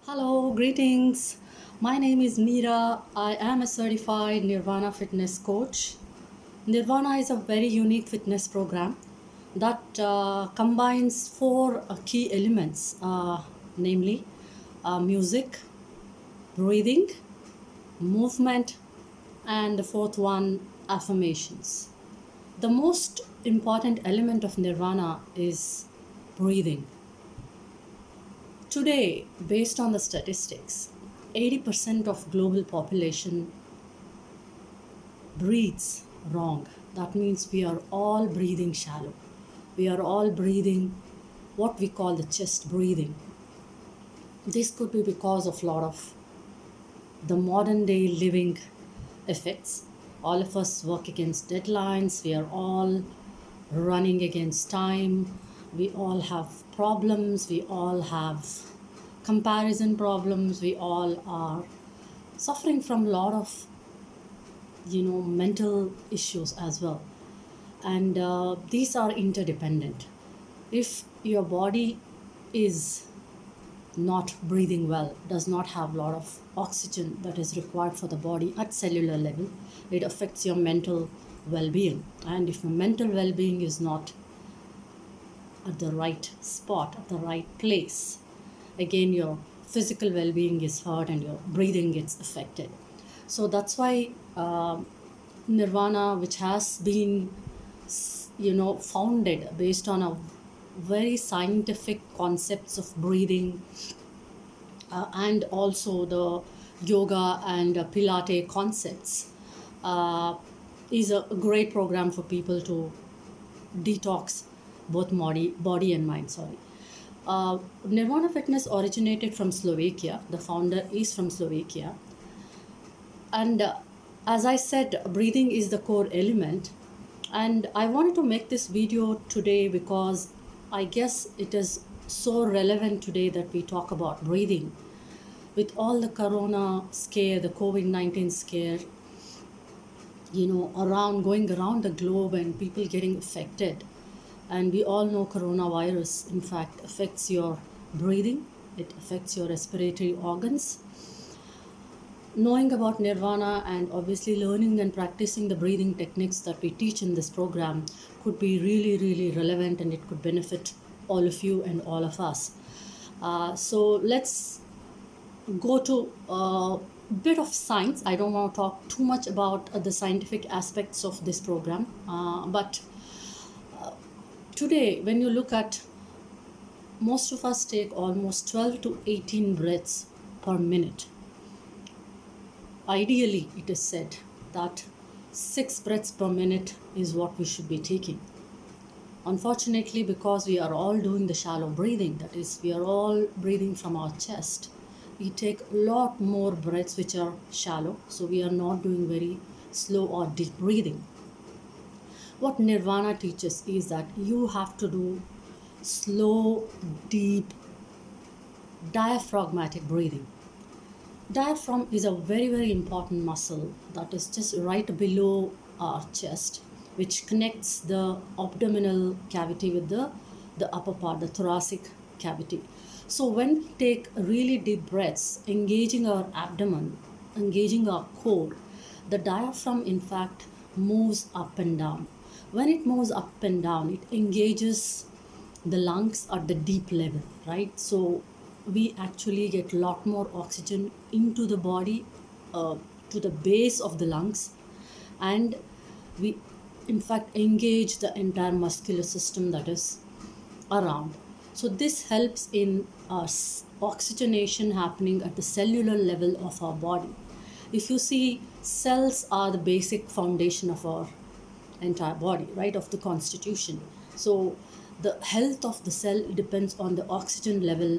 Hello, greetings. My name is Meera. I am a certified Nirvana fitness coach. Nirvana is a very unique fitness program that combines four key elements, namely music, breathing, movement, and the fourth one, affirmations. The most important element of Nirvana is breathing. Today, based on the statistics, 80% of global population breathes wrong. That means we are all breathing shallow. We are all breathing what we call the chest breathing. This could be because of a lot of the modern day living effects. All of us work against deadlines. We are all running against time. We all have problems. We all have comparison problems. We all are suffering from a lot of mental issues as well, and these are interdependent. If your body is not breathing well, does not have a lot of oxygen that is required for the body at cellular level, it affects your mental well-being. And if your mental well-being is not at the right spot, at the right place, again your physical well-being is hurt and your breathing gets affected. So that's why Nirvana, which has been founded based on a very scientific concepts of breathing, and also the yoga and Pilate concepts, uh, is a great program for people to detox both body and mind. Sorry. Nirvana Fitness originated from Slovakia. The founder is from Slovakia. And as I said, breathing is the core element. And I wanted to make this video today because I guess it is so relevant today that we talk about breathing. With all the corona scare, the COVID-19 scare, around going around the globe and people getting affected. And we all know coronavirus, in fact, affects your breathing, it affects your respiratory organs. Knowing about Nirvana and obviously learning and practicing the breathing techniques that we teach in this program could be really, really relevant, and it could benefit all of you and all of us. So let's go to a bit of science. I don't want to talk too much about the scientific aspects of this program, but today, when you look at, most of us take almost 12 to 18 breaths per minute. Ideally, it is said that 6 breaths per minute is what we should be taking. Unfortunately, because we are all doing the shallow breathing, that is, we are all breathing from our chest, we take a lot more breaths which are shallow, so we are not doing very slow or deep breathing. What Nirvana teaches is that you have to do slow, deep, diaphragmatic breathing. Diaphragm is a very, very important muscle that is just right below our chest, which connects the abdominal cavity with the upper part, the thoracic cavity. So when we take really deep breaths, engaging our abdomen, engaging our core, the diaphragm in fact moves up and down. When it moves up and down, it engages the lungs at the deep level, right? So we actually get a lot more oxygen into the body, to the base of the lungs, and we in fact engage the entire muscular system that is around. So this helps in oxygenation happening at the cellular level of our body. If you see, cells are the basic foundation of our entire body, right, of the constitution. So the health of the cell depends on the oxygen level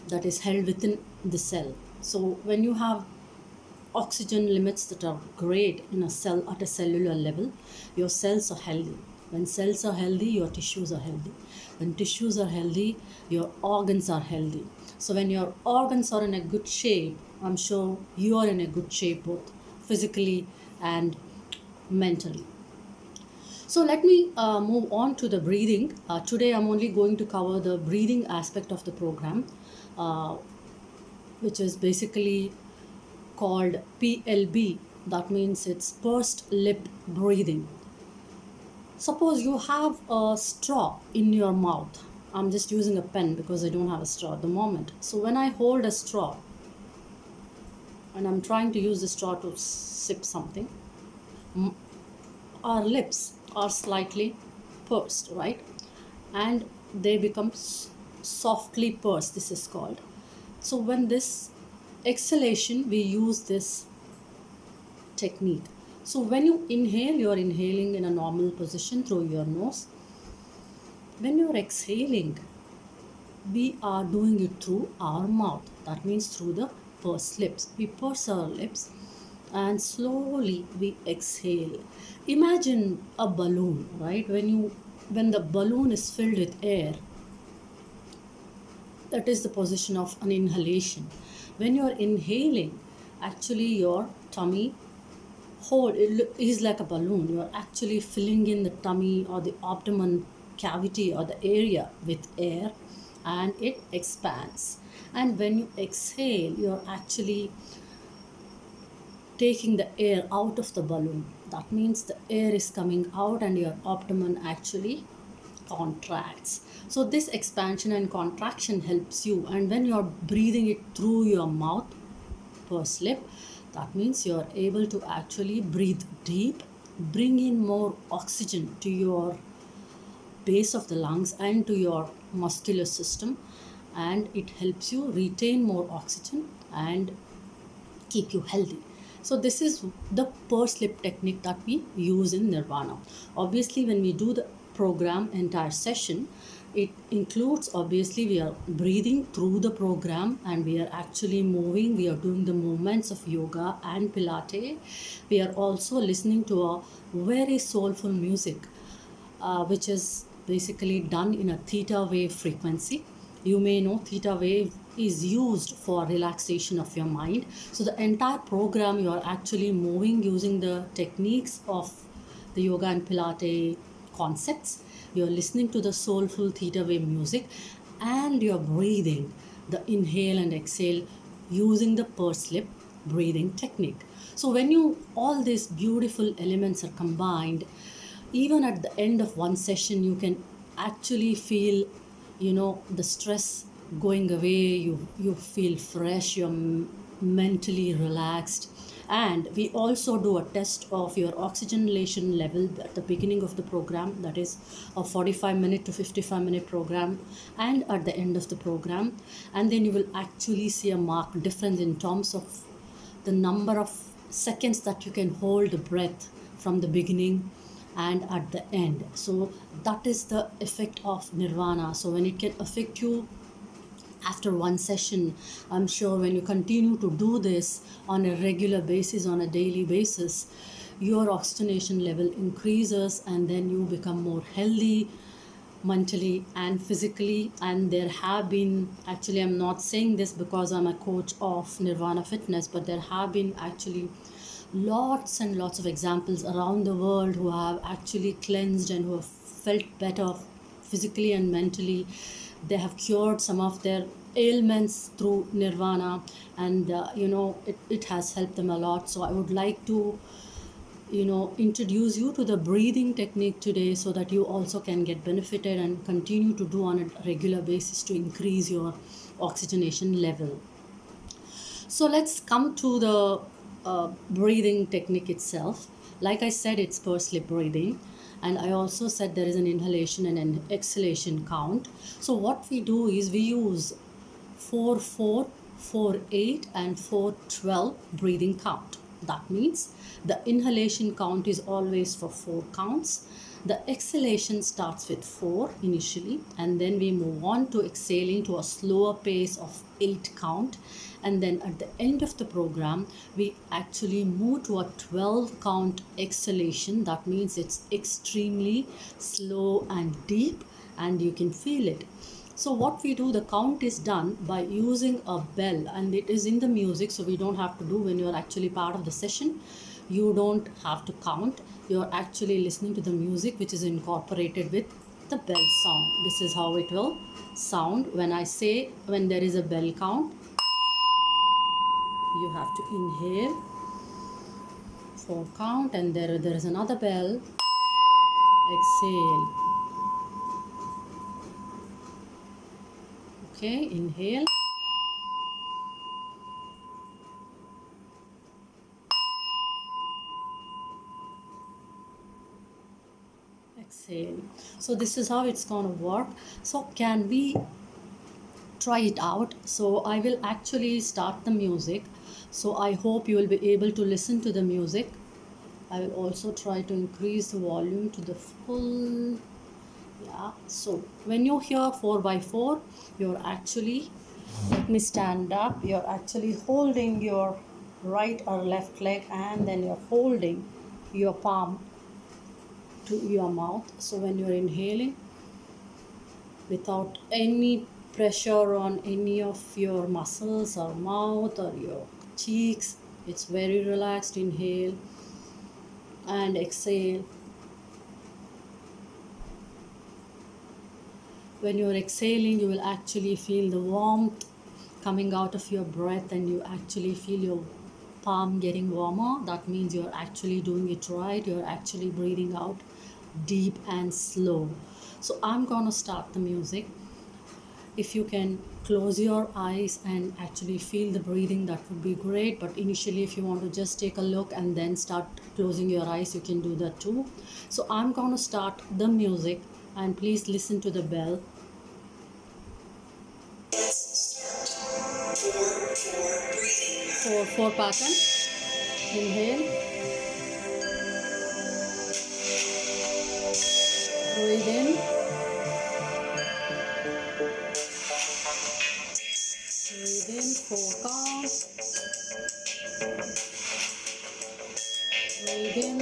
that is held within the cell. So when you have oxygen limits that are great in a cell at a cellular level, your cells are healthy. When cells are healthy, your tissues are healthy. When tissues are healthy, your organs are healthy. So when your organs are in a good shape, I'm sure you are in a good shape both physically and mentally. So let me move on to the breathing. Today I'm only going to cover the breathing aspect of the program. Uh, which is basically called PLB. That means it's pursed lip breathing. Suppose you have a straw in your mouth. I'm just using a pen because I don't have a straw at the moment. So when I hold a straw and I'm trying to use the straw to sip something, our lips are slightly pursed, right? And they become softly pursed, this is called. So when this exhalation, we use this technique. So when you inhale, you are inhaling in a normal position through your nose. When you're exhaling, we are doing it through our mouth. That means through the pursed lips. We purse our lips and slowly we exhale. Imagine a balloon, right? When the balloon is filled with air, that is the position of an inhalation. When you are inhaling, actually your tummy hole is like a balloon. You are actually filling in the tummy or the abdomen cavity or the area with air, and it expands. And when you exhale, you're actually taking the air out of the balloon. That means the air is coming out and your abdomen actually contracts. So this expansion and contraction helps you, and when you're breathing it through your mouth, pursed lip, that means you're able to actually breathe deep, bring in more oxygen to your base of the lungs and to your muscular system, and it helps you retain more oxygen and keep you healthy. So this is the pursed lip technique that we use in Nirvana. Obviously, when we do the program entire session, it includes, obviously we are breathing through the program and we are actually moving, we are doing the movements of yoga and Pilates. We are also listening to a very soulful music, which is basically done in a theta wave frequency. You may know theta wave is used for relaxation of your mind. So the entire program you are actually moving using the techniques of the yoga and Pilates concepts. You're listening to the soulful theta wave music and you're breathing the inhale and exhale using the pursed lip breathing technique. So when you all these beautiful elements are combined, even at the end of one session you can actually feel, the stress going away. You feel fresh, you're mentally relaxed. And we also do a test of your oxygenation level at the beginning of the program, that is a 45-minute to 55-minute program, and at the end of the program. And then you will actually see a marked difference in terms of the number of seconds that you can hold the breath from the beginning and at the end. So that is the effect of Nirvana. So when it can affect you after one session, I'm sure when you continue to do this on a regular basis, on a daily basis, your oxygenation level increases and then you become more healthy mentally and physically. And there have been, actually I'm not saying this because I'm a coach of Nirvana Fitness, but there have been actually lots and lots of examples around the world who have actually cleansed and who have felt better physically and mentally. They have cured some of their ailments through Nirvana, and it has helped them a lot. So I would like to introduce you to the breathing technique today so that you also can get benefited and continue to do on a regular basis to increase your oxygenation level. So let's come to the breathing technique itself. Like I said, it's pursed lip breathing, and I also said there is an inhalation and an exhalation count. So what we do is we use 4-4, 4-8 and 4-12 breathing count. That means the inhalation count is always for 4 counts. The exhalation starts with 4 initially, and then we move on to exhaling to a slower pace of 8 count. And then at the end of the program, we actually move to a 12 count exhalation. That means it's extremely slow and deep, and you can feel it. So what we do, the count is done by using a bell, and it is in the music, so we don't have to do when you're actually part of the session. You don't have to count. You're actually listening to the music which is incorporated with the bell sound. This is how it will sound when I say, when there is a bell count. you have to inhale 4 count, and there is another bell. Exhale. Okay, inhale. Exhale. So this is how it's gonna work. So can we try it out? So I will actually start the music. So I hope you will be able to listen to the music. I will also try to increase the volume to the full. Yeah, so when you hear 4x4, you're actually, let me stand up, you're actually holding your right or left leg, and then you're holding your palm to your mouth. So when you're inhaling, without any pressure on any of your muscles or mouth or your cheeks, it's very relaxed. Inhale and exhale. When you're exhaling, you will actually feel the warmth coming out of your breath, and you actually feel your palm getting warmer. That means you're actually doing it right. You're actually breathing out deep and slow. So I'm gonna start the music. If you can close your eyes and actually feel the breathing, that would be great. But initially, if you want to just take a look and then start closing your eyes, you can do that too. So I'm gonna start the music, and please listen to the bell. 4 pattern. Inhale, breathe in, breathe in, 4 count, breathe in,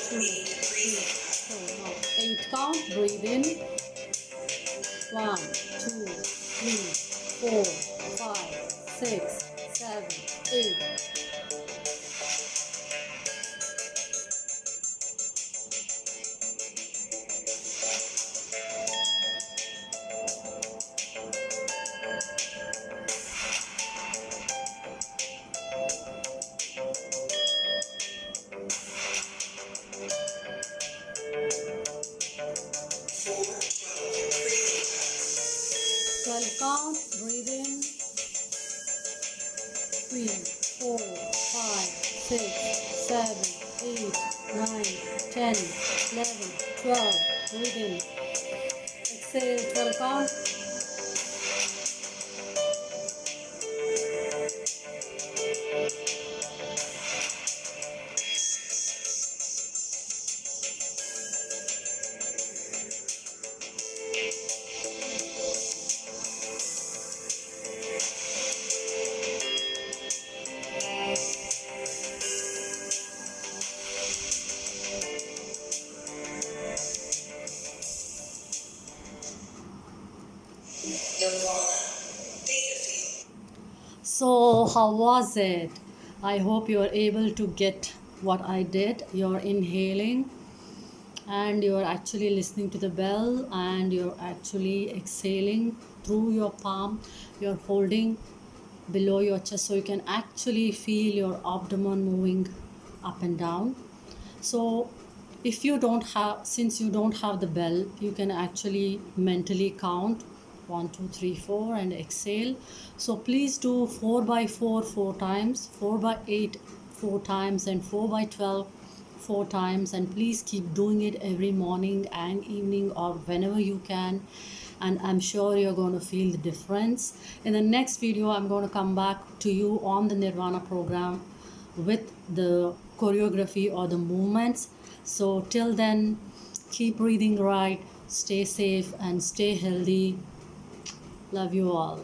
2, 3, 4, now 8 count, breathe in, 1, 2, 3, 4, 5, 6, 7, 8. Count, breathe in, 3, 4, 5, 6, 7, 8, 9, 10, 11, 12, breathe in, exhale, 12 count, So how was it? I hope you are able to get what I did. You're inhaling and you're actually listening to the bell, and you're actually exhaling through your palm. You're holding below your chest so you can actually feel your abdomen moving up and down. So if you don't have, since you don't have the bell, you can actually mentally count 1 2 3 4 and exhale. So please do 4x4 4 times, 4x8 4 times, and 4x12 4 times, and please keep doing it every morning and evening or whenever you can, and I'm sure you're going to feel the difference. In the next video, I'm going to come back to you on the Nirvana program with the choreography or the movements. So till then, keep breathing right, stay safe and stay healthy. Love you all.